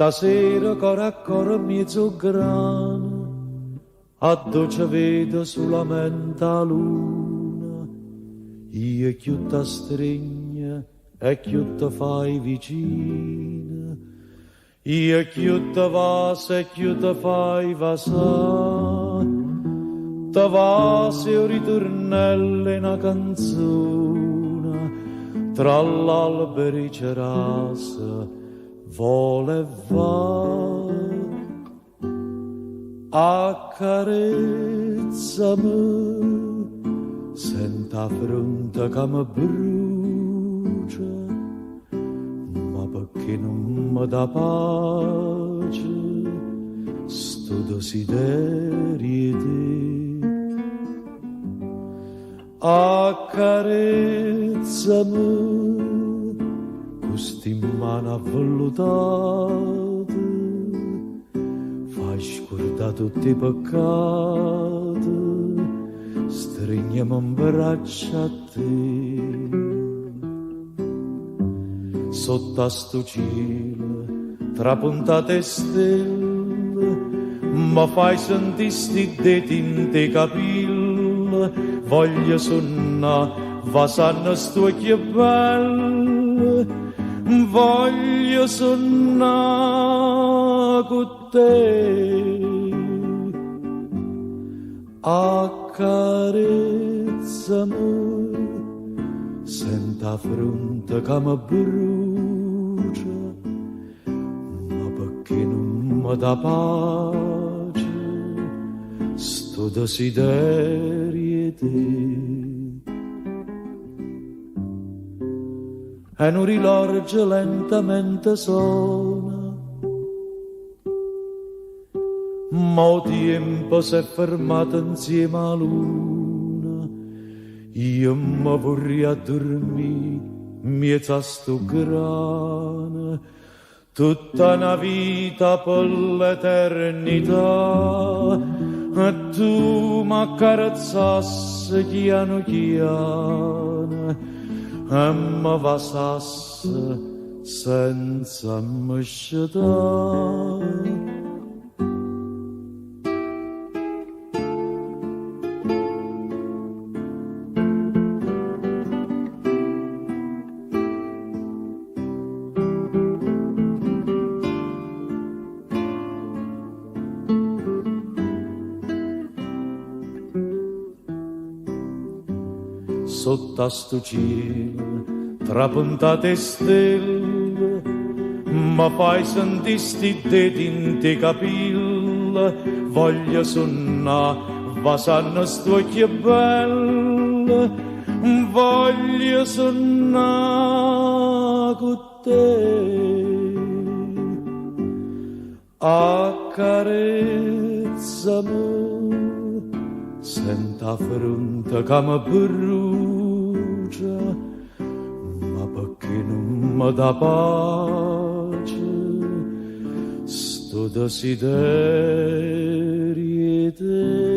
Stasera coro a coro mezzo grano, a dolce vedo solamente la luna, io chiù ti stringe e chiù ti fai vicina, io chiù ti vas e chiù ti fai vasà, ti vas e ritornello in una canzone, tra l'alberi c'è rasa, vole va, accarezzami, senta fronte che mi brucia, ma perché non mi dà pace, sto desiderio di te. Accarezzami, questi mano avvellutate, fai scordare tutti i peccati, stringiamo in braccia a te. Sotto a sto cielo, tra puntate e stelle, ma fai sentire sti denti in te capille, voglio suonare, va sanno sto che bello, voglio suonare con te, accarezzami, senta fronte che mi brucia, ma perché non mi dà pace, sto desiderio te. E un rilorgio lentamente suona, ma il tempo si è fermato insieme alla luna, io mi vorrei addormire mezzo a sto grano, tutta una vita per l'eternità, e tu mi accarezzassi piano piano, e mi vasasse senza mi sciatare. Sotto a sto cielo, tra puntate e stelle, ma fai sentire sti denti in te capille, voglio suonare, va sanno sto che bello, voglio suonare con te, accarezzami, senta fronte che mi brucia, ma perché non mi dà pace, sto desiderio te.